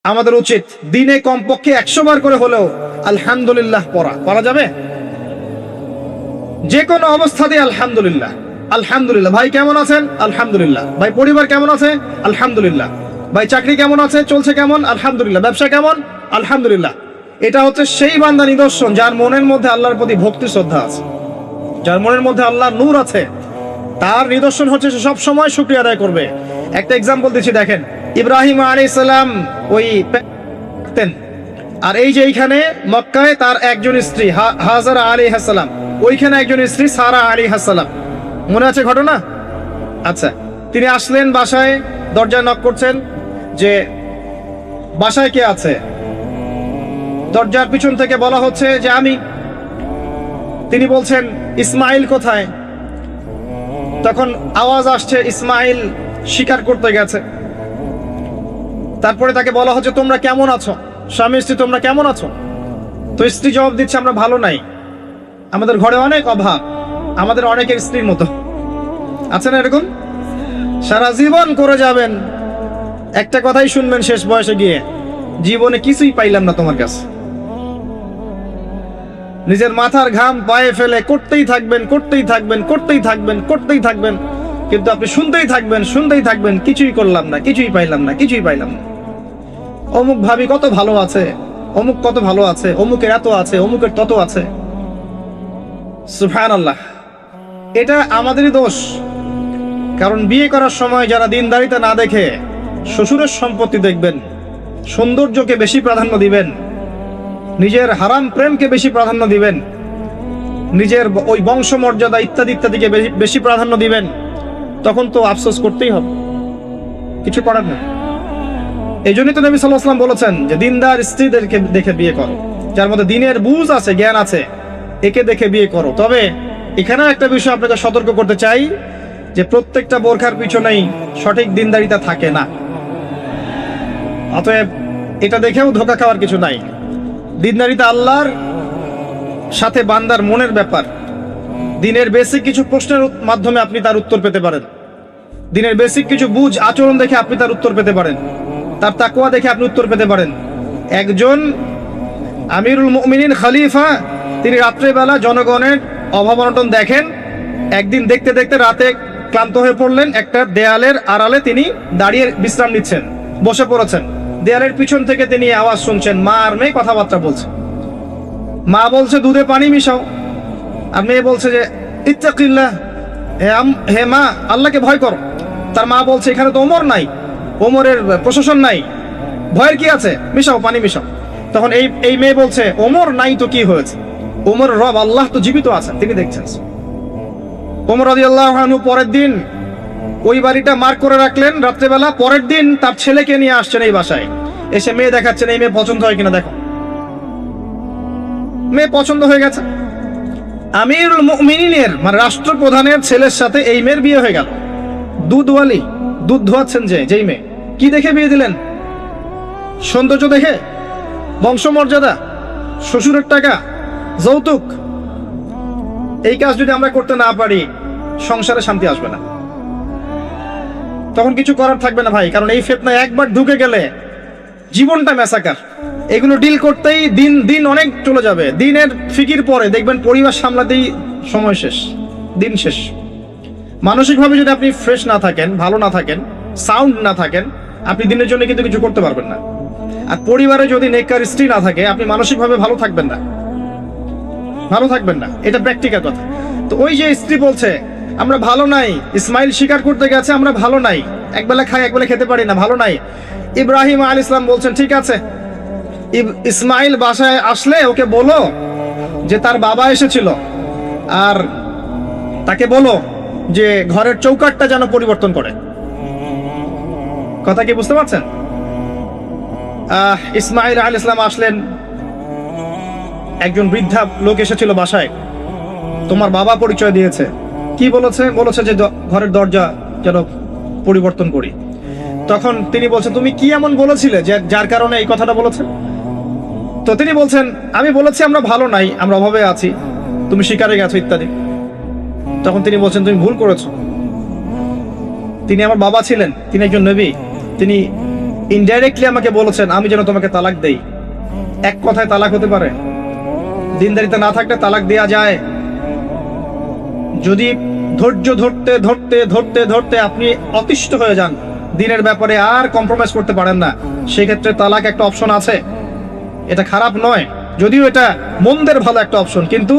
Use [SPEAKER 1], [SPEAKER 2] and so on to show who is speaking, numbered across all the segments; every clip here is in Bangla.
[SPEAKER 1] আমাদের উচিত দিনে কমপক্ষে 100 বার করে হলেও আলহামদুলিল্লাহ পড়া যাবে। যে কোনো অবস্থাতে আলহামদুলিল্লাহ আলহামদুলিল্লাহ। ভাই কেমন আছেন? আলহামদুলিল্লাহ। ভাই পরিবার কেমন আছে? আলহামদুলিল্লাহ। ভাই চাকরি কেমন আছে, চলছে কেমন? আলহামদুলিল্লাহ। ব্যবসা কেমন? আলহামদুলিল্লাহ। এটা হচ্ছে সেই বান্দা নিদর্শন যার মনের মধ্যে আল্লাহর প্রতি ভক্তি শ্রদ্ধা আছে, যার মনের মধ্যে আল্লাহর নূর আছে। তার নিদর্শন হচ্ছে সে সব সময় শুকরিয়া আদায় করবে। একটা এক্সাম্পল দিচ্ছি, দেখেন ইব্রাহিম আলাইহিস সালাম ওই আর এই যে এইখানে মক্কায় তার একজন স্ত্রী হাজারা আলাইহিস সালাম, ওইখানে একজন স্ত্রী সারা আলাইহিস সালাম। মনে আছে ঘটনা? আচ্ছা, তিনি আসলেন বাসায়, দরজায় নক করছেন যে বাসায় কে আছে? দরজার পিছন থেকে বলা হচ্ছে যে আমি। তিনি বলছেন ইসমাইল কোথায়? তখন আওয়াজ আসছে ইসমাইল শিকার করতে গেছে। তারপরে তাকে বলা হচ্ছে তোমরা কেমন আছো, স্বামী স্ত্রী তোমরা কেমন আছো? তো স্ত্রী জবাব দিচ্ছে আমরা ভালো নাই, আমাদের ঘরে অনেক অভাব, আমাদের অনেকের স্ত্রীর মতো। আছে না এরকম? সারা জীবন করে যাবেন, একটা কথাই শুনবেন শেষ বয়সে গিয়ে, জীবনে কিছুই পাইলাম না তোমার কাছে। নিজের মাথার ঘাম পায়ে ফেলে করতেই থাকবেন, করতেই থাকবেন, করতেই থাকবেন, করতেই থাকবেন, কিন্তু আপনি শুনতেই থাকবেন, শুনতেই থাকবেন, কিছুই করলাম না, কিছুই পাইলাম না, কিছুই পাইলাম না। অমুক ভাবি কত ভালো আছে, অমুক কত ভালো আছে, অমুকের এত আছে, অমুকের তত আছে। সুবহানাল্লাহ। এটা আমাদেরই দোষ। কারণ বিয়ে করার সময় যারা দিনদারিতা না দেখে শ্বশুরের সম্পত্তি দেখবেন, সৌন্দর্যকে বেশি প্রাধান্য দিবেন, নিজের হারাম প্রেমকে বেশি প্রাধান্য দিবেন, নিজের ওই বংশমর্যাদা ইত্যাদি ইত্যাদিকে বেশি প্রাধান্য দিবেন, তখন তো আফসোস করতেই হবে, কিছু করার নেই। এই জন্যই তো নবী সাল্লাল্লাহু আলাইহি ওয়াসাল্লাম বলেছেন যে দিনদার স্ত্রীদেরকে দেখে বিয়ে করো, যার মধ্যে দিনের বুঝ আছে, জ্ঞান আছে, একে দেখে বিয়ে করো। তবে এখানেও একটা বিষয় আপনাকে সতর্ক করতে চাই যে প্রত্যেকটা বোরখার পিছনেই সঠিক দিনদারিতা থাকে না। অতএব এটা দেখেও ধোঁকা খাওয়ার কিছু নাই। দিনদারিতা আল্লাহর সাথে বান্দার মনের ব্যাপার। দিনের বেসিক কিছু প্রশ্নের মাধ্যমে আপনি তার উত্তর পেতে পারেন, দিনের বেসিক কিছু বুঝ আচরণ দেখে আপনি তার উত্তর পেতে পারেন, তার তাকওয়া দেখে আপনি উত্তর পেতে পারেন। একজন আমিরুল মুমিনিন খলিফা, তিনি রাত্রেবেলা জনগণের অভাব অনটন দেখেন। একদিন দেখতে দেখতে রাতে ক্লান্ত হয়ে পড়লেন, একটা দেয়ালের আড়ালে তিনি দাঁড়িয়ে বিশ্রাম নিচ্ছেন, বসে পড়েছেন। দেয়ালের পিছন থেকে তিনি আওয়াজ শুনছেন, মা আর মেয়ে কথাবার্তা বলছে। মা বলছে দুধে পানি মিশাও, আর মেয়ে বলছে যে ইত্তাকিল্লাহ, হে মা আল্লাহকে ভয় করো। তার মা বলছে এখানে তো ওমর নাই, ওমরের প্রশাসন নাই, ভয়ের কি আছে, মিশাও, পানি মিশাও। তখন এই মেয়ে বলছে ওমর নাই তো কি হয়েছে, ওমর রব আল্লাহ তো জীবিত আছেন, তিনি দেখছেন। ওমর রাদিয়াল্লাহু আনহু পরের দিন ওই বাড়িটা মার্ক করে রাখলেন রাত্রেবেলা। পরের দিন তার ছেলেকে নিয়ে আসছেন এই বাসায়, এসে মেয়ে দেখাচ্ছেন, এই মেয়ে পছন্দ হয় কিনা দেখো। মেয়ে পছন্দ হয়ে গেছে। আমিরুল মুমিনিনের মানে রাষ্ট্রপ্রধানের ছেলের সাথে এই মেয়ের বিয়ে হয়ে গেল। দুধওয়ালি, দুধ ধোয়াচ্ছেন যেই মেয়ে। কি দেখে বিয়ে দিলেন? সৌন্দর্য দেখে? বংশমর্যাদা? শ্বশুরের টাকা? যৌতুক? এই কাজ যদি আমরা করতে না পারি, সংসারে শান্তি আসবে না, তখন কিছু করার থাকবে না ভাই। কারণ এই ফিতনায় একবার ঢুকে গেলে জীবনটা ম্যাসাকার। এগুলো ডিল করতেই দিন দিন অনেক চলে যাবে। দিনের ফিকির পরে দেখবেন পরিবার সামলাতেই সময় শেষ, দিন শেষ। মানসিকভাবে যদি আপনি ফ্রেশ না থাকেন, ভালো না থাকেন, সাউন্ড না থাকেন, আপনি দিনের জন্য কিন্তু কিছু করতে পারবেন না। আর পরিবারে যদি নেককার স্ত্রী না থাকে, আপনি মানসিকভাবে ভালো থাকবেন না, ভালো থাকবেন না। এটা প্র্যাকটিক্যাল কথা। তো ওই যে স্ত্রী বলছে আমরা ভালো নাই, ইসমাইল শিকার করতে গেছে, আমরা ভালো নাই, একবেলা খাই একবেলা খেতে পারি না, ভালো নাই। ইব্রাহিম আলাইহিস সালাম বলছেন ঠিক আছে, ইসমাইল বাসায় আসলে ওকে বলো যে তার বাবা এসেছিল, আর তাকে বলো যে ঘরের চৌকাঠটা যেন পরিবর্তন করে। কথা কি বুঝতে পারছেন? ইসমাইল আলাইহিস সালাম আসলেন, একজন বৃদ্ধা লোক এসেছিল বাসায়, তোমার বাবা পরিচয় দিয়েছে। কি বলেছে? বলেছে যে ঘরের দরজা যেন পরিবর্তন করি। তখন তিনি বলছেন তুমি কি এমন বলেছিলে যার কারণে এই কথাটা বলেছেন? তো তিনি বলছেন আমি বলেছি আমরা ভালো নাই, আমরা অভাবে আছি, তুমি শিকারে গেছো ইত্যাদি। তখন তিনি বলছেন তুমি ভুল করেছো, তিনি আমার বাবা ছিলেন, তিনি একজন নবী, তিনি ইনডাইরেক্টলি আমাকে বলেছেন আমি যেন তোমাকে তালাক দেই। এক কথায় তালাক হতে পারে? দিনদারিতে না থাকলে তালাক দেয়া যায়? যদি ধৈর্য ধরতে ধরতে ধরতে ধরতে আপনি অতিষ্ঠ হয়ে যান, দিনের ব্যাপারে আর কম্প্রোমাইজ করতে পারেন না, সেক্ষেত্রে তালাক একটা অপশন আছে। এটা খারাপ নয়, যদিও এটা মন্দের ভালো একটা অপশন, কিন্তু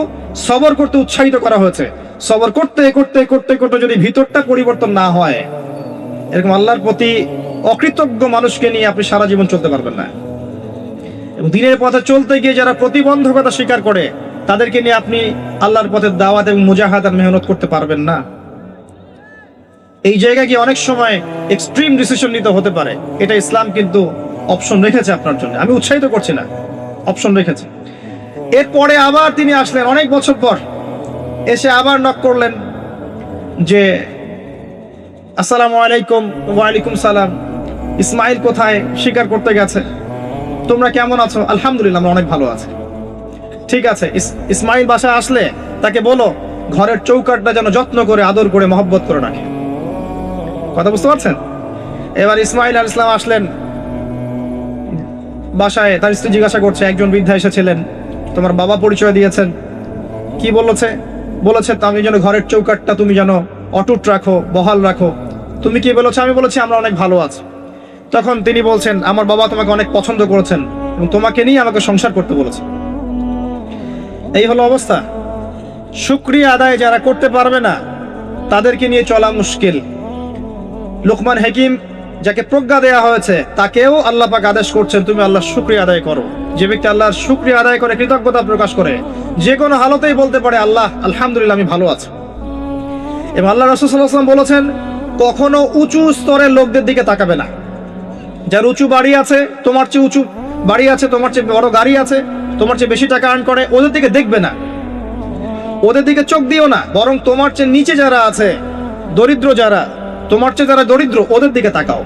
[SPEAKER 1] সবর করতে উৎসাহিত করা হয়েছে। সবর করতে করতে করতে করতে যদি ভিতরটা পরিবর্তন না হয়, এরকম আল্লাহর প্রতি অকৃতজ্ঞ মানুষকে নিয়ে আপনি সারা জীবন চলতে পারবেন না। এবং দিনের পথে চলতে গিয়ে যারা প্রতিবন্ধকতা স্বীকার করে, তাদেরকে নিয়ে আপনি আল্লাহর পথে দাওয়াত এবং মুজাহাদার মেহনত করতে পারবেন না। এই জায়গায় গিয়ে অনেক সময় এক্সট্রিম ডিসিশন নিতে হতে পারে। এটা ইসলাম কিন্তু অপশন রেখেছে আপনার জন্য, আমি উৎসাহিত করছি না, অপশন রেখেছে। এরপরে আবার তিনি আসলেন অনেক বছর পর, এসে আবার নক করলেন যে আসসালামু আলাইকুম। ওয়ালাইকুম সালাম। ইসমাইল কোথায়? শিকার করতে গেছে। তোমরা কেমন আছো? আলহামদুলিল্লাহ, আমরা অনেক ভালো আছি। ঠিক আছে, ইসমাইল বাসায় আসলে তাকে বলো ঘরের চৌকাঠটা যেন যত্ন করে আদর করে মহব্বত করে রাখে। কথা বুঝতে পারছেন? এবার ইসমাইল আলাইহিস সালাম আসলেন বাসায়, তার স্ত্রী জিজ্ঞাসা করছে, একজন বৃদ্ধা এসেছিলেন, তোমার বাবা পরিচয় দিয়েছেন, কি বলেছে? বলেছে আমি যেন ঘরের চৌকাঠটা তুমি যেন অটুট রাখো, বহাল রাখো। তুমি কি বলেছো? আমি বলেছি আমরা অনেক ভালো আছি। তখন তিনি বলছেন, আমার বাবা তোমাকে অনেক পছন্দ করেছেন এবং তোমাকে নিয়ে আমাকে সংসার করতে বলেছে। এই হলো অবস্থা। শুকরিয়া আদায় যারা করতে পারবে না, তাদেরকে নিয়ে চলা মুশকিল। লুকমান হাকিম, যাকে প্রজ্ঞা দেয়া হয়েছে, তাকেও আল্লাহ পাক আদেশ করছেন তুমি আল্লাহর শুকরিয়া আদায় করো। যে ব্যক্তি আল্লাহর শুকরিয়া আদায় করে, কৃতজ্ঞতা প্রকাশ করে, যে কোনো হালতেই বলতে পারে আল্লাহ আলহামদুলিল্লাহ আমি ভালো আছি। এবং আল্লাহ রাসূল সাল্লাল্লাহু আলাইহি ওয়াসাল্লাম বলেছেন, কখনো উঁচু স্তরের লোকদের দিকে তাকাবে না। যার উঁচু বাড়ি আছে, তোমার চেয়ে উঁচু বাড়ি আছে, তোমার চেয়ে বড় গাড়ি আছে, তোমার চেয়ে বেশি টাকা আর্ন করে, ওদের দিকে দেখবে না, ওদের দিকে চোখ দিও না। বরং তোমার চেয়ে নিচে যারা আছে, দরিদ্র যারা, তোমার চেয়ে যারা দরিদ্র, ওদের দিকে তাকাও।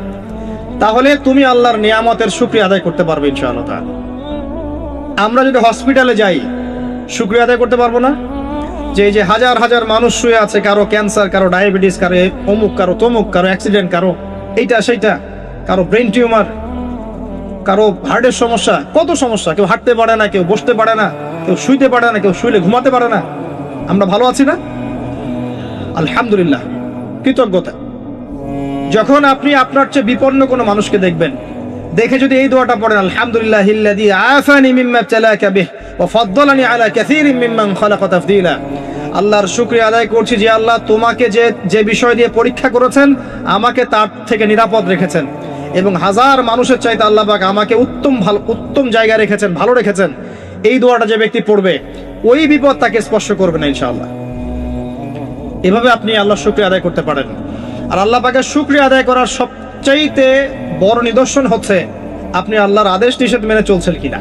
[SPEAKER 1] তাহলে তুমি আল্লাহর নিয়ামতের শুকরিয়া আদায় করতে পারবে ইনশাআল্লাহ তাআলা। আমরা যদি হসপিটালে যাই, শুকরিয়া আদায় করতে পারবো না? যে এই যে হাজার হাজার মানুষ শুয়ে আছে, কারো ক্যান্সার, কারো ডায়াবেটিস, কারো অমুক, কারো তমুক, কারো অ্যাক্সিডেন্ট, কারো এইটা সেইটা, কারো ব্রেন টিউমার, কারো হার্টের সমস্যা, কত সমস্যা। কেউ হাঁটতে পারে না, কেউ বসতে পারে না, কেউ শুইতে পারে না, কেউ শুইলে ঘুমাতে পারে না। আমরা ভালো আছি না? আলহামদুলিল্লাহ, কৃতজ্ঞতা। যখন আপনি আপনার চেয়ে বিপন্ন কোনো মানুষকে দেখবেন, দেখে যদি এই দোয়াটা পড়েন, আলহামদুলিল্লাহিল্লাযী আফানি মিম্মা ইবতালাকা বিহি ওয়া ফাদ্দালানি আলা কাসীরিম মিম্মান খালাকা তাফদীলা। আল্লাহর শুকরিয়া আদায় করছি যে আল্লাহ তোমাকে যে বিষয় দিয়ে পরীক্ষা করেছেন, আমাকে তার থেকে নিরাপদ রেখেছেন, এবং হাজার মানুষের চাইতে আল্লাহ পাক আমাকে উত্তম জায়গায় রেখেছেন, ভালো রেখেছেন। এই দোয়াটা যে ব্যক্তি পড়বে, ওই বিপদ তাকে স্পর্শ করবে না ইনশাআল্লাহ। এভাবে আপনি আল্লাহর শুকরিয়া আদায় করতে পারেন। আর আল্লাহ পাকের শুকরিয়া আদায় করার সবচাইতে বড় নিদর্শন হচ্ছে আপনি আল্লাহর আদেশ নিষেধ মেনে চলছেন কিনা।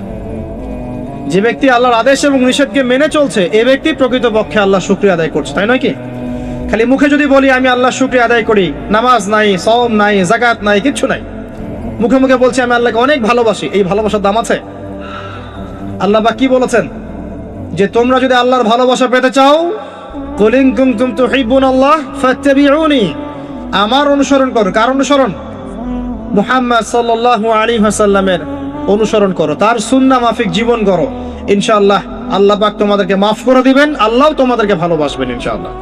[SPEAKER 1] যে ব্যক্তি আল্লাহর আদেশ এবং নিষেধকে মেনে চলছে, এ ব্যক্তি প্রকৃতপক্ষে আল্লাহর শুকরিয়া আদায় করছে, তাই নয় কি? খালি মুখে যদি বলি আমি আল্লাহর শুকরিয়া আদায় করি, নামাজ নাই, সওম নাই, যাকাত নাই, কিচ্ছু নাই, মুখে মুখে বলছি আমি আল্লাহকে অনেক ভালোবাসি, এই ভালোবাসার দাম আছে? আল্লাহ পাক কি বলেছেন? যে তোমরা যদি আল্লাহর ভালোবাসা পেতে চাও, কুল ইন কুনতুম তুহিব্বুনাল্লাহ ফাত্তাবিউনি, আমার অনুসরণ করো। কার অনুসরণ? মুহাম্মদ সাল্লাল্লাহু আলাইহি ওয়াসাল্লামের অনুসরণ করো, তার সুন্নাহ মাফিক জীবন করো। ইনশাআল্লাহ আল্লাহ পাক তোমাদেরকে মাফ করে দিবেন, আল্লাহও তোমাদেরকে ভালোবাসবেন ইনশাআল্লাহ।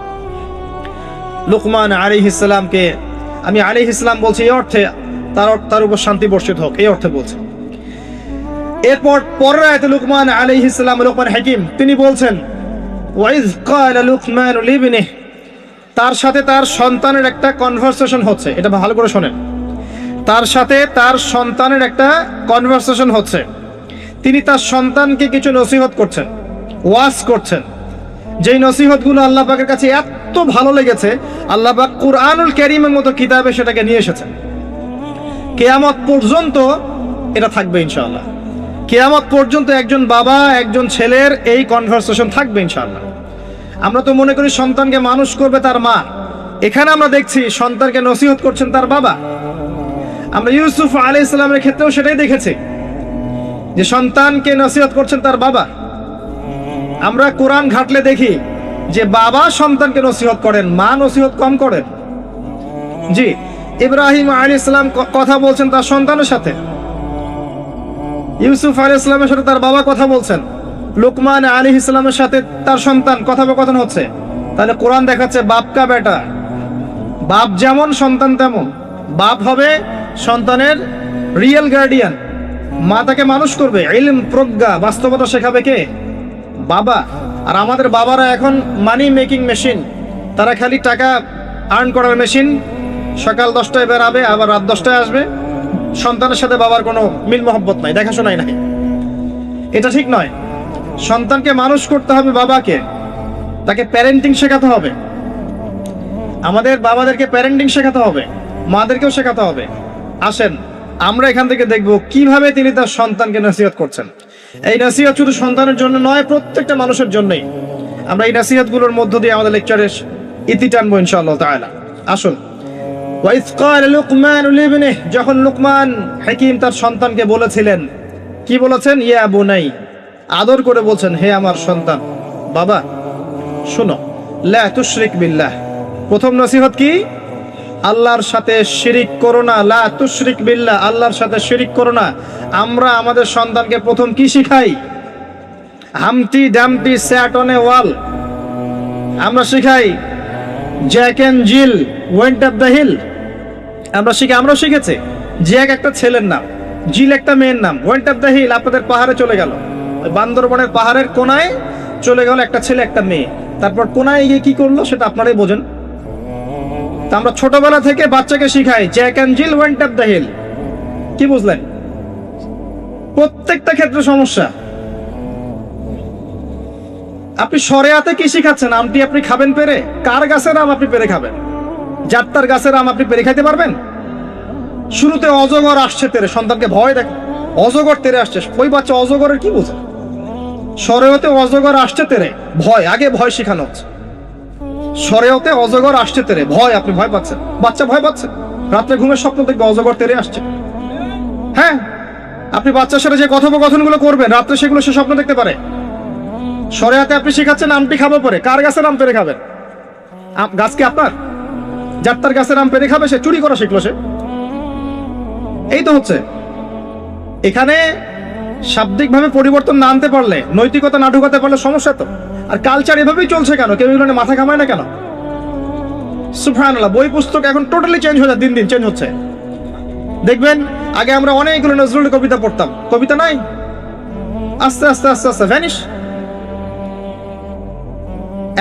[SPEAKER 1] লুকমান আলাইহিস সালামকে আমি আলাইহিস সালাম বলছি এই অর্থে তার উপর শান্তি বর্ষিত হোক, এই অর্থে বলছি। এরপর পরের আয়াতে লুকমান আলাইহিস সালাম, লুকমান হাকিম, তিনি বলছেন ওয়াইজ ক্বালা লুকমান লিবনিহি, তার সাথে তার সন্তানের একটা কনভারসেশন হচ্ছে। এটা ভালো করে শোনেন, তার সাথে তার সন্তানের একটা কনভারসেশন হচ্ছে। তিনি তার সন্তানকে কিছু নসিহত করছেন, ওয়াজ করছেন। যেই নসিহতগুলো আল্লাহ পাকের কাছে এত ভালো লেগেছে, আল্লাহ পাক কুরআনুল কারীমের মতো কিতাবে সেটাকে নিয়ে এসেছেন। কিয়ামত পর্যন্ত এটা থাকবে ইনশাআল্লাহ। কিয়ামত পর্যন্ত একজন বাবা একজন ছেলের এই কনভারসেশন থাকবে ইনশাআল্লাহ। আমরা তো মনে করি সন্তানকে মানুষ করবে তার মা, এখানে আমরা দেখছি সন্তানকে নসিহত করছেন তার বাবা। আমরা ইউসুফ আলাইহিস সালামের ক্ষেত্রেও সেটাই দেখেছি, যে সন্তানকে নসিহত করছেন তার বাবা। আমরা কোরআন ঘাটলে দেখি যে বাবা সন্তানকে নসিহত করেন, মা নসিহত কম করেন। জি, ইব্রাহিম আলাইহিস সালাম কথা বলছেন তার সন্তানের সাথে, ইউসুফ আলাইহিস সালামের সাথে তার বাবা কথা বলছেন, লুকমান আলাইহিস সালামের সাথে তার সন্তান কথোপকথন হচ্ছে। তাহলে কোরআন দেখাচ্ছে বাপ কা বেটা, বাপ যেমন সন্তান তেমন। বাপ হবে সন্তানের রিয়েল গার্ডিয়ান, মা তাকে মানুষ করবে, ইলম প্রজ্ঞা বাস্তবতা শেখাবে কে? বাবা। আর আমাদের বাবারা এখন মানি মেকিং মেশিন, তারা খালি টাকা আর্ন করার মেশিন। সকাল 10টায় বেরাবে, আবার রাত 10টায় আসবে। সন্তানের সাথে বাবার কোনো মিল মহব্বত নাই, দেখাশোনাই নাই। এটা ঠিক নয়। সন্তানকে মানুষ করতে হবে বাবাকে, তাকে প্যারেন্টিং শেখাতে হবে। আমাদের বাবাদেরকে প্যারেন্টিং শেখাতে হবে, মাদেরকেও শেখাতে হবে। আসেন আমরা এখান থেকে দেখব কিভাবে তিনি তার সন্তানকে নসিহত করছেন। এই নসিহত শুধু সন্তানের জন্য নয়, প্রত্যেকটা মানুষের জন্যই। আমরা এই নসিহতগুলোর মধ্য দিয়ে আমাদের লেকচারের ইতি টানবো ইনশাআল্লাহ তাআলা। আসুন, ওয়াইজ ক্বালা লুকমান লিবনিহি, যখন লুকমান হাকিম তার সন্তানকে বলেছিলেন, কি বলেছেন? ইয়া বুনাই, আদর করে বলছেন, হে আমার সন্তান, বাবা শোনো, লা তুশরিক বিল্লাহ। প্রথম নসিহত কি? আল্লাহর সাথে শিরিক করো না। লা তুশরিক বিল্লাহ, আল্লাহর সাথে শিরিক করো না। আমরা আমাদের সন্তানকে প্রথম কি শিখাই? Humpty Dumpty sat on a wall. আমরা শিখাই Jack and Jill went up the hill. আমরাও শিখেছি। জ্যাক একটা ছেলের নাম, জিল একটা মেয়ের নাম, ওয়েন্ট আপ দ্য হিল আপনাদের পাহাড়ে চলে গেল, বান্দরবনের পাহাড়ের কোনায় চলে গেল একটা ছেলে একটা মেয়ে। তারপর কোনায় গিয়ে কি করলো সেটা আপনারাই বোঝেন। তা আমরা ছোটবেলা থেকে বাচ্চাকে শিখাই Jack and Jill went up the hill. কি বুঝলেন? প্রত্যেকটা ক্ষেত্রে সমস্যা। আপনি শরিয়াতে কি শিখাচ্ছেন? আমটি আপনি খাবেন পেরে? কার গাছের আম আপনি পেরে খাবেন? যাত্রার গাছের আম আপনি পেরে খাইতে পারবেন? শুরুতে অজগর আসছে তেরে, সন্তানকে ভয় দেখে, অজগর তেরে আসছে। ওই বাচ্চা অজগরের কি বোঝে? শরিয়তে অজগর আসছে তেরে, ভয়, আগে ভয় শেখানো হচ্ছে। শরিয়তে অজগর আসছে তেরে, ভয়, আপনি ভয় পাচ্ছেন, বাচ্চা ভয় পাচ্ছে, রাত্রে ঘুমের স্বপ্ন দেখবে অজগর তেরে আসছে। হ্যাঁ, আপনি বাচ্চার সাথে যে কথোপকথনগুলো করবেন রাত্রে, সেগুলো সে স্বপ্ন দেখতে পারে। শরিয়াতে আপনি শেখাচ্ছেন আমটি খাবো পরে, কার গাছের আম পেরে খাবেন? গাছ কি আপনার? যাত্রার গাছের আম পেরে খাবে? সে চুরি করা শিখলো সে। এই তো হচ্ছে এখানে শাব্দিকভাবে পরিবর্তন না আনতে পারলে, নৈতিকতা না ঢুকাতে পারলে সমস্যা তো। আর কালচার এভাবেই চলছে কেন? কেউ এগুলো নিয়ে মাথা ঘামায় না কেন? সুবহানাল্লাহ, বই পুস্তক এখন টোটালি চেঞ্জ হয়ে যায়, দিন দিন চেঞ্জ হচ্ছে। দেখবেন আগে আমরা অনেকগুলো নজরুলের কবিতা পড়তাম, কবিতা নাই, আস্তে আস্তে আস্তে আস্তে ভ্যানিশ।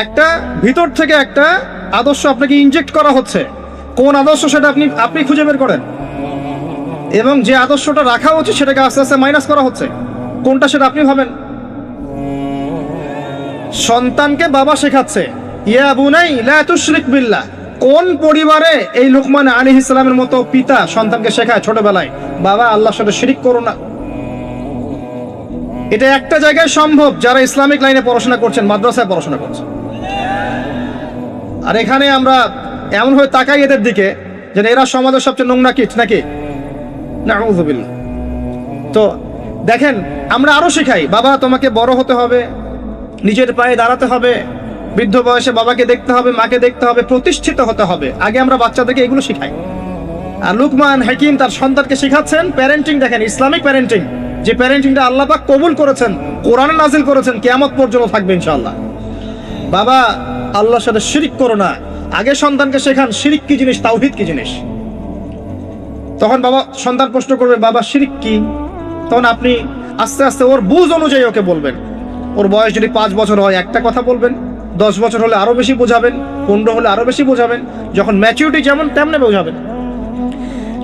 [SPEAKER 1] একটা ভিতর থেকে একটা আদর্শ আপনাকে ইনজেক্ট করা হচ্ছে। কোন আদর্শ সেটা আপনি খুঁজে বের করেন, এবং যে আদর্শটা রাখা উচিত সেটাকে আস্তে আস্তে মাইনাস করা হচ্ছে। কোনটা সেটা আপনি ভাবেন। সন্তানকে বাবা শেখাচ্ছে ইয়া বুনাই লা তুশরিক বিল্লাহ। কোন পরিবারে এই লুকমান আলাইহিস সালামের মতো পিতা সন্তানকে শেখায় ছোটবেলায়, বাবা আল্লাহর সাথে শিরিক করো না? এটা একটা জায়গায় সম্ভব যারা ইসলামিক লাইনে পড়াশোনা করছেন, মাদ্রাসায় পড়াশোনা করছেন। আর এখানে আমরা এমন ভাবে তাকাই এদের দিকে যেন এরা সমাজের সবচেয়ে নোংরা কিট নাকি, নাউযুবিল্লাহ। তো দেখেন, আমরা আরো শেখাই বাবা তোমাকে বড় হতে হবে, নিজের পায়ে দাঁড়াতে হবে, বৃদ্ধ বয়সে বাবাকে দেখতে হবে, মাকে দেখতে হবে, প্রতিষ্ঠিত হতে হবে। আগে আমরা বাচ্চাদেরকে এগুলো শিখাই। আর লুকমান হাকিম তার সন্তানকে শেখাচ্ছেন প্যারেন্টিং। দেখেন, ইসলামিক প্যারেন্টিং, যে প্যারেন্টিংটা আল্লাহ পাক কবুল করেছেন, কোরআনে নাজিল করেছেন, কিয়ামত পর্যন্ত থাকবে ইনশাআল্লাহ। বাবা আল্লাহর সাথে শিরিক করো না। আগে সন্তানকে শেখান শিরিক কি জিনিস, তাওহীদ কি জিনিস। তখন বাবা সন্তান প্রশ্ন করবে বাবা শিরিক কি, তখন আপনি আস্তে আস্তে ওর বুঝ অনুযায়ী ওকে বলবেন। ওর বয়স যদি 5 বছর হয় একটা কথা বলবেন, 10 বছর হলে আরো বেশি বোঝাবেন, 15 হলে আরো বেশি বোঝাবেন। যখন ম্যাচুরিটি যেমন তেমনি বোঝাবেন।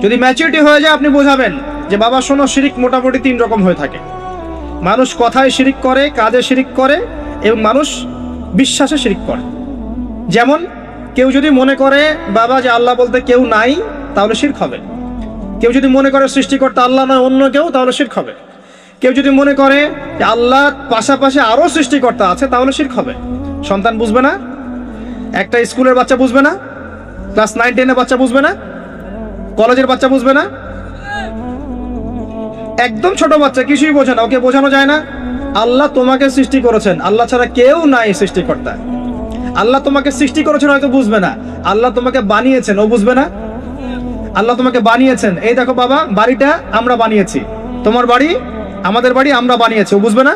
[SPEAKER 1] যদি ম্যাচুরিটি হয়ে যায় আপনি বোঝাবেন যে বাবা শোনো, শিরিক মোটামুটি 3 রকম হয়ে থাকে। মানুষ কথায় শিরিক করে, কাজে শিরিক করে, এবং মানুষ বিশ্বাসে শিরিক করে। যেমন কেউ যদি মনে করে বাবা যে আল্লাহ বলতে কেউ নাই, তাহলে শিরক হবে। কেউ যদি মনে করে সৃষ্টিকর্তা আল্লাহ নয় অন্য কেউ, তাহলে শিরক হবে। কেউ যদি মনে করে যে আল্লাহর পাশাপাশি আরো সৃষ্টিকর্তা আছে, তাহলে শিরক হবে। সন্তান বুঝবে না, একটা স্কুলের বাচ্চা বুঝবে না, ক্লাস 9-10 এর বাচ্চা বুঝবে না, কলেজের বাচ্চা বুঝবে না, একদম ছোট বাচ্চা কিছুই বোঝে না, ওকে বোঝানো যায় না আল্লাহ তোমাকে সৃষ্টি করেছেন, আল্লাহ ছাড়া কেউ নাই সৃষ্টিকর্তা। আল্লাহ তোমাকে সৃষ্টি করেছেন হয়তো বুঝবে না, আল্লাহ তোমাকে বানিয়েছেন ও বুঝবে না। আল্লাহ তোমাকে বানিয়েছেন, এই দেখো বাবা বাড়িটা আমরা বানিয়েছি, তোমার বাড়ি আমাদের বাড়ি আমরা বানিয়েছি, ও বুঝবে না?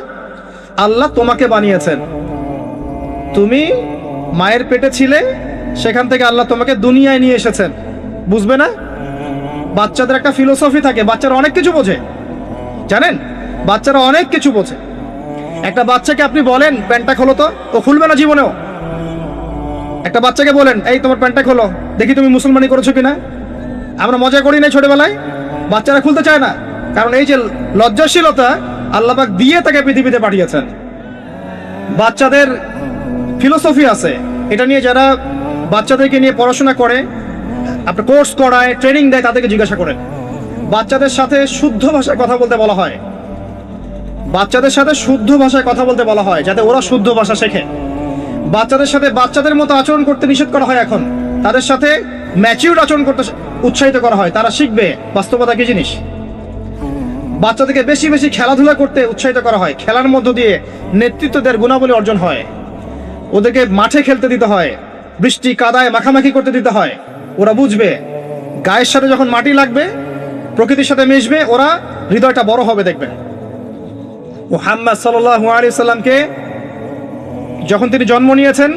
[SPEAKER 1] আল্লাহ তোমাকে বানিয়েছেন, তুমি মায়ের পেটে ছিলে, সেখান থেকে আল্লাহ তোমাকে দুনিয়ায় নিয়ে এসেছেন, বুঝবে না? বাচ্চাদের একটা ফিলোসফি থাকে, বাচ্চারা অনেক কিছু বোঝে, জানেন? বাচ্চারা অনেক কিছু বোঝে। একটা বাচ্চাকে আপনি বলেন প্যান্টটা খোলো, তো ও খুলবে না জীবনেও। একটা বাচ্চাকে বলেন এই তোমার প্যান্টটা খোলো, দেখি তুমি মুসলমানি করেছো কিনা। আমরা মজা করি না ছোটবেলায়, বাচ্চারা খুলতে চায় না, কারণ এই যে লজ্জাশীলতা আল্লাহ পাক দিয়ে তাকে পৃথিবীতে পাঠিয়েছেন। বাচ্চাদের ফিলোসফি আছে, এটা নিয়ে যারা বাচ্চাদেরকে নিয়ে পড়াশোনা করে, আপনার কোর্স করায়, ট্রেনিং দেয়, তাদেরকে জিজ্ঞাসা করেন। বাচ্চাদের সাথে শুদ্ধ ভাষায় কথা বলতে বলা হয়, বাচ্চাদের সাথে শুদ্ধ ভাষায় কথা বলতে বলা হয়, যাতে ওরা শুদ্ধ ভাষা শেখে। বাচ্চাদের সাথে বাচ্চাদের মতো আচরণ করতে নিষেধ করা হয় এখন, তাদের সাথে ম্যাচিউর আচরণ করতে উৎসাহিত করা হয়, তারা শিখবে বাস্তবতা কি জিনিস। বাচ্চাদেরকে বেশি বেশি খেলাধুলা করতে উৎসাহিত করা হয়, খেলার মধ্য দিয়ে নেতৃত্ব দেওয়ার গুণাবলী অর্জন হয়। ওদেরকে মাঠে খেলতে দিতে হয়, বৃষ্টি কাদায় মাখামাখি করতে দিতে হয়, ওরা বুঝবে। গায়ের সাথে যখন মাটি লাগবে, প্রকৃতির সাথে মিশবে, ওরা হৃদয়টা বড় হবে। দেখবেন মুহাম্মদ সাল্লাল্লাহু আলাইহি সাল্লামকে যখন তিনি জন্ম নিয়েছেন,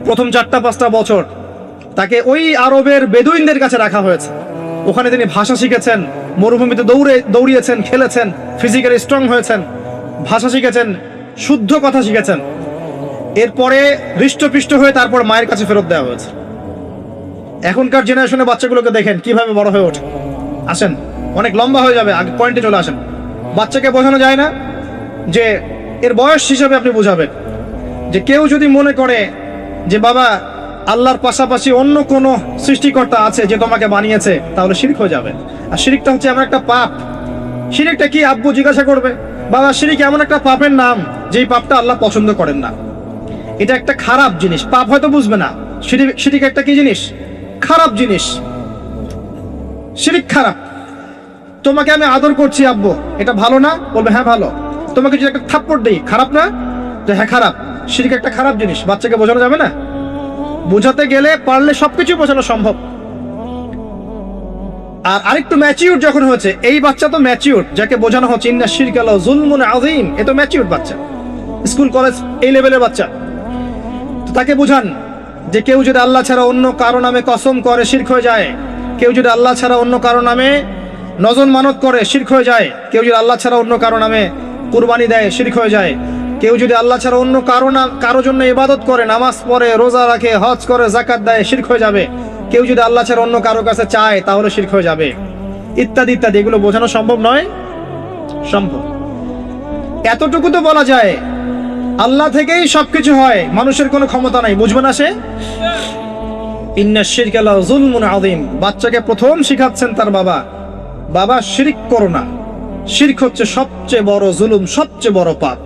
[SPEAKER 1] প্রথম 4-5টা বছর তাকে ওই আরবের বেদুইনদের কাছে রাখা হয়েছে। ওখানে তিনি ভাষা শিখেছেন, মরুভূমিতে দৌড়িয়েছেন, খেলেছেন, ফিজিক্যালি স্ট্রং হয়েছেন, ভাষা শিখেছেন, শুদ্ধ কথা শিখেছেন। এরপরে হৃষ্টপুষ্ট হয়ে তারপর মায়ের কাছে ফেরত দেওয়া হয়েছে। এখনকার জেনারেশনে বাচ্চাগুলোকে দেখেন কিভাবে বড় হয়ে ওঠে। আসেন, অনেক লম্বা হয়ে যাবে, আগে পয়েন্টে চলে আসেন। বাচ্চাকে বোঝানো যায় না যে এর বয়স হিসাবে আপনি বোঝাবেন যে কেউ যদি মনে করে যে বাবা আল্লাহর পাশাপাশি অন্য কোনো সৃষ্টিকর্তা আছে যে তোমাকে বানিয়েছে, তাহলে শিরক হয়ে যাবে। আর শিরকটা হচ্ছে এমন একটা পাপ। শিরকটা কি আব্বু জিজ্ঞাসা করবে, বাবা শিরক এমন একটা পাপের নাম যেই পাপটা আল্লাহ পছন্দ করেন না। এটা একটা খারাপ জিনিস, পাপ হয়তো বুঝবে না। শিরক একটা কি জিনিস? খারাপ জিনিস। শিরক খারাপ। তোমাকে আমি আদর করছি আব্বু, এটা ভালো না? বলবে হ্যাঁ ভালো। তোমাকে যদি একটা থাপ্পড় দেই, খারাপ না? তো হ্যাঁ খারাপ। শিরক একটা খারাপ জিনিস, বাচ্চাকে বোঝানো যাবে না। বোঝাতে গেলে পারলে সবকিছু বোঝানো সম্ভব। আর আরেকটু ম্যাচিউর যখন হয়েছে, এই বাচ্চা তো ম্যাচিউর, যাকে বোঝানো হচ্ছে ইন্না শিরকা লাযুলমুন আযীম, এ তো ম্যাচিউর বাচ্চা, স্কুল কলেজ এই লেভেলের বাচ্চা। তো তাকে বোঝান যে কেউ যদি আল্লাহ ছাড়া অন্য কারো নামে কসম করে, শিরক হয়ে যায়। কেউ যদি আল্লাহ ছাড়া অন্য কারো নামে নজর মানত করে, শিরক হয়ে যায়। কেউ যদি আল্লাহ ছাড়া অন্য কারো নামে কুরবানি দেয়, শিরক হয়ে যায়। কেউ যদি আল্লাহ ছাড়া অন্য কারো জন্য ইবাদত করে, নামাজ পড়ে, রোজা রাখে, হজ করে, যাকাত দেয়, শিরক হয়ে যাবে। কেউ যদি আল্লাহ ছাড়া অন্য কারো কাছে চায়, তাহলে শিরক হয়ে যাবে, ইত্যাদি ইত্যাদি। এগুলো বোঝানো সম্ভব নয়? সম্ভব। এতটুকু তো বলা যায় আল্লাহ থেকেই সবকিছু হয়, মানুষের কোনো ক্ষমতা নাই। বুঝবে না সে? ইন্না শিরকা লাযুলমুন আযীম। বাচ্চাকে প্রথম শিখাচ্ছেন তার বাবা, বাবা শিরক করো না। শিরক হচ্ছে সবচেয়ে বড় জুলুম, সবচেয়ে বড় পাপ।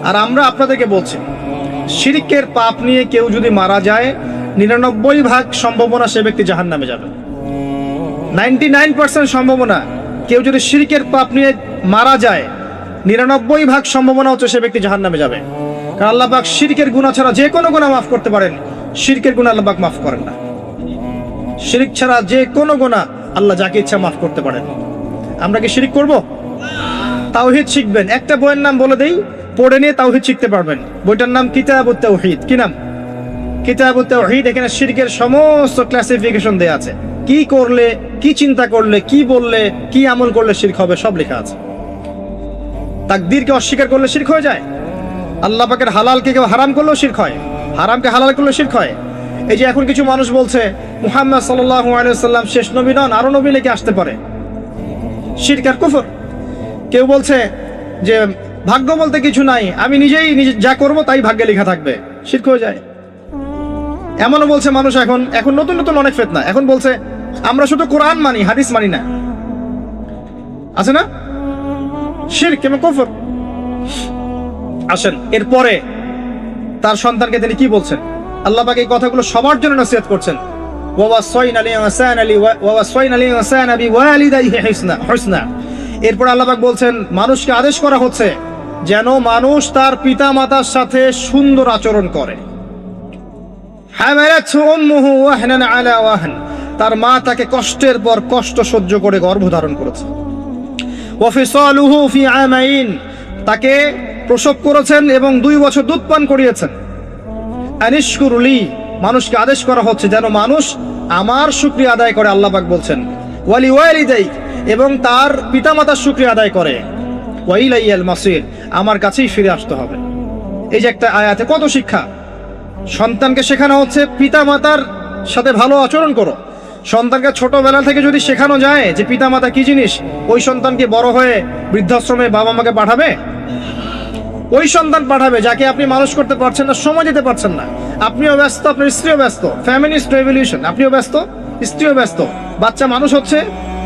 [SPEAKER 1] আর আমরা আপনাদেরকে বলছি, শিরকের পাপ নিয়ে কেউ যদি মারা যায়, 99% সম্ভাবনা সে ব্যক্তি জাহান্নামে যাবে। 99% সম্ভাবনা কেউ যদি শিরকের পাপ নিয়ে মারা যায়, 99% সম্ভাবনা হচ্ছে সে ব্যক্তি জাহান্নামে যাবে। কারণ আল্লাহ পাক শিরকের গুনাহ ছাড়া যে কোনো গুনাহ মাফ করতে পারেন, শিরকের গুনাহ আল্লাহ পাক মাফ করেন না। শিরক ছাড়া যে কোনো গুনাহ আল্লাহ যাকে ইচ্ছা মাফ করতে পারেন। আমরা কি শিরক করব? তাওহীদ শিখবেন। একটা বইয়ের নাম বলে দেই, পড়ে নিয়ে তাওহীদ শিখতে পারবেন। বইটার নাম কিতাবুত তাওহীদ। কি নাম? কিতাবুত তাওহীদ। এখানে শিরকের সমস্ত ক্লাসিফিকেশন দেয়া আছে। কি করলে, কি চিন্তা করলে, কি বললে, কি আমল করলে শিরক হবে, সব লেখা আছে। তাকদীরকে অস্বীকার করলে শিরক হয়ে যায়। আল্লাহ পাকের হালালকে কেউ হারাম করলেও শিরক হয়, হারামকে হালাল করলেও শিরক হয়। এই যে এখন কিছু মানুষ বলছে মুহাম্মদ সাল্লাল্লাহু আলাইহি ওয়াসাল্লাম শেষ নবী নন, আরো নবী নাকি আসতে পারে। শিরক আর কুফর। কেউ বলছে যে ভাগ্য বলতে কিছু নাই, আমি নিজে যা করব তাই ভাগ্যে লেখা থাকবে, শিরক হয়ে যায়। এমনও বলছে মানুষ, এখন নতুন নতুন অনেক ফিতনা। এখন বলছে আমরা শুধু কোরআন মানি, হাদিস মানি না। আছে না? শিরক এবং কুফর। আসেন, এরপরে তার সন্তানকে তিনি কি বলছেন? আল্লাহ পাক এই কথাগুলো সবার জন্য নসিহত করছেন। এরপর আল্লাহ পাক বলছেন মানুষকে আদেশ করা হচ্ছে যেন মানুষ তার পিতা মাতার সাথে সুন্দর আচরণ করে। তার মা তাকে কষ্টের পর কষ্ট সহ্য করে গর্ভধারণ করেছে। ওয়াফিসালুহু ফি আমাইন, তাকে প্রসব করেছেন এবং 2 বছর দুধ পান করিয়েছেন। আনিশকুরলি, মানুষকে আদেশ করা হচ্ছে যেন মানুষ আমার শুকরিয়া আদায় করে, আল্লাহ পাক বলছেন। ওয়ালি ওয়ালিদাইক, এবং তার পিতামাতার শুকরিয়া আদায় করে। ওয়া ইলাইয়াল মাসির, আমার কাছেই ফিরে আসতে হবে। এই যে একটা আয়াতে কত শিক্ষা। সন্তানকে শেখানো হচ্ছে পিতামাতার সাথে ভালো আচরণ করো। সন্তানকে ছোটবেলা থেকে যদি শেখানো যায় যে পিতামাতা কি জিনিস, ওই সন্তানকে বড় হয়ে বৃদ্ধাশ্রমে বাবা মাকে পাঠাবে? ওই সন্তান পাঠাবে যাকে আপনি মানুষ করতে পারছেন না, সময় দিতে পারছেন না। আপনিও ব্যস্ত, আপনার স্ত্রীও ব্যস্ত, ফ্যামিলিস্ট রেভলিউশন, আপনিও ব্যস্ত, স্ত্রীও ব্যস্ত। বাচ্চা মানুষ হচ্ছে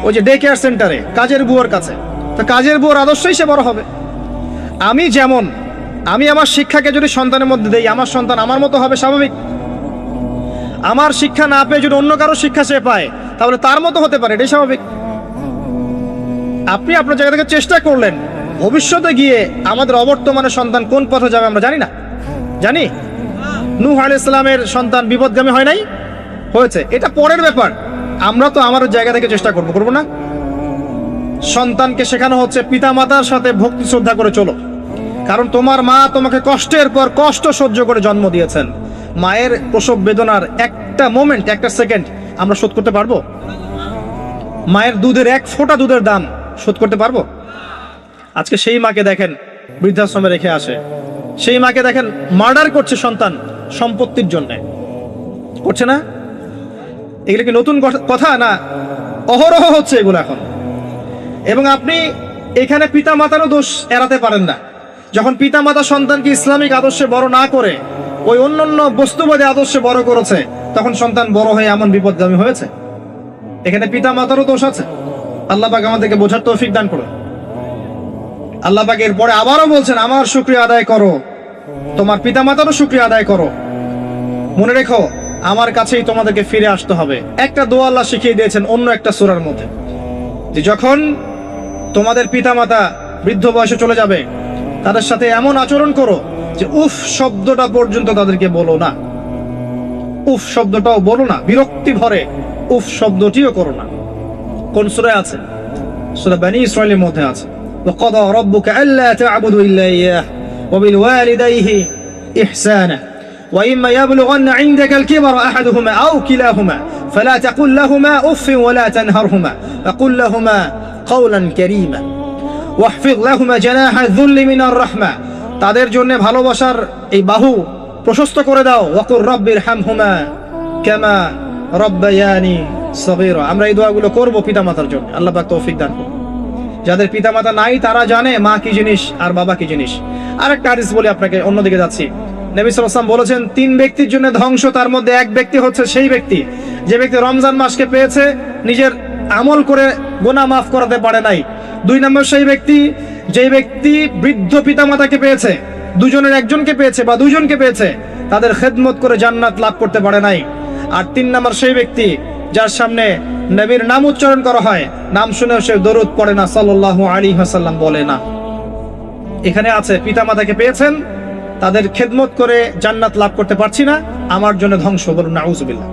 [SPEAKER 1] ওই যে ডে কেয়ার সেন্টারে কাজের বুয়ার কাছে, তো কাজের বুয়ার আদর্শই সে বড় হবে। আমি আমার শিক্ষাকে যদি সন্তানের মধ্যে দেই, আমার সন্তান আমার মতো হবে স্বাভাবিক। আমার শিক্ষা না পেয়ে যদি অন্য কারো শিক্ষা সে পায়, তাহলে তার মতো হতে পারে, এটাই স্বাভাবিক। আপনি আপনার জায়গা থেকে চেষ্টা করলেন, ভবিষ্যতে গিয়ে আমাদের অবর্তমানের সন্তান কোন পথে যাবে আমরা জানি না। জানি নূহ আলাইহিস সালামের সন্তান বিপদগামী হয় নাই? হয়েছে, এটা পরের ব্যাপার। আমরা তো আমার জায়গা থেকে চেষ্টা করব না? সন্তানকে শেখানো হচ্ছে পিতামাতার সাথে ভক্তি শ্রদ্ধা করে চলো, কারণ তোমার মা তোমাকে কষ্টের পর কষ্ট সহ্য করে জন্ম দিয়েছেন। মায়ের প্রসব বেদনার একটা মোমেন্ট, একটা সেকেন্ড আমরা শোধ করতে পারবো? মায়ের দুধের 1 ফোঁটা দুধের দাম শোধ করতে পারবো? আজকে সেই মাকে দেখেন বৃদ্ধাশ্রমে রেখে আসে, সেই মাকে দেখেন মার্ডার করছে সন্তান সম্পত্তির জন্য, করছে না? এগুলো কি নতুন কথা না? অহরহ হচ্ছে এগুলো এখন। এবং আপনি এখানে পিতা মাতারও দোষ এড়াতে পারেন না। যখন পিতা মাতা সন্তানকে ইসলামিক আদর্শে বড় না করে ওই অন্যান্য বস্তুবাদী আদর্শে বড় করেছে, তখন সন্তান বড় হয়ে এমন বিপদগামী হয়েছে। এখানে পিতা মাতারও দোষ আছে। আল্লাহ পাক আমাদেরকে বোঝার তৌফিক দান করুন। আল্লাহ পাক এরপরে আবারও বলছেন, আমার শুকরিয়া আদায় করো, তোমার পিতা মাতারও শুকরিয়া আদায় করো। মনে রেখো, আমার কাছেই তোমাদেরকে ফিরে আসতে হবে। একটা দোয়া আল্লাহ শিখিয়ে দিয়েছেন অন্য একটা সূরার মধ্যে, যে যখন তোমাদের পিতা মাতা বৃদ্ধ বয়সে চলে যাবে, তাদের সাথে এমন আচরণ করো যে উফ শব্দটা পর্যন্ত তাদেরকে বলো না। উফ শব্দটাও বলো না, বিরক্তি ভরে উফ শব্দটিও করো না। কোন সূরায় আছে? সূরা বনী ইসরাঈলের মধ্যে আছে, وقضى ربك ألا تعبدوا إلا إياه وبالوالديه إحسانا وإما يبلغن عندك الكبر أحدهما أو كلاهما فلا تقل لهما أف ولا تنهرهما وقل لهما قولا كريما واحفظ لهما جناح الذل من الرحمة। তাদের জন্য ভালোবাসার এই বাহু প্রশস্ত করে দাও। ওয়াকুর রাব্বিরহামহুমা কামা রাব্বায়ানি সগীরা। আমরা এই দোয়াগুলো করব পিতামাতার জন্য। আল্লাহ পাক তৌফিক দান করুন। যাদের পিতামাতা নাই তারা জানে মা কি জিনিস আর বাবা কি জিনিস। আরেকটা হাদিস বলি আপনাকে, অন্যদিকে যাচ্ছি। নবী সাল্লাল্লাহু আলাইহি ওয়াসাল্লাম বলেছেন, 3 ব্যক্তির জন্য ধ্বংস, তার মধ্যে এক ব্যক্তি হচ্ছে সেই ব্যক্তি যে ব্যক্তি রমজান মাসকে পেয়েছে, নিজের আমল করে গুনাহ মাফ করাতে পারে নাই। 2 নম্বর সেই ব্যক্তি যে ব্যক্তি বৃদ্ধ পিতামাতাকে পেয়েছে, দুজনের একজনকে পেয়েছে বা দুজনকে পেয়েছে, তাদের খেদমত করে জান্নাত লাভ করতে পারে নাই। আর 3 নম্বর সেই ব্যক্তি যার সামনে নবীর নাম উচ্চারণ করা হয়, নাম শুনেও সে দরুদ পড়ে না, সাল্লাল্লাহু আলাইহি ওয়াসাল্লাম বলে না। এখানে আছে পিতামাতাকে পেয়েছেন, তাদের খেদমত করে জান্নাত লাভ করতে পারছি না, আমার জন্য ধ্বংস, বলুন নাউজুবিল্লাহ।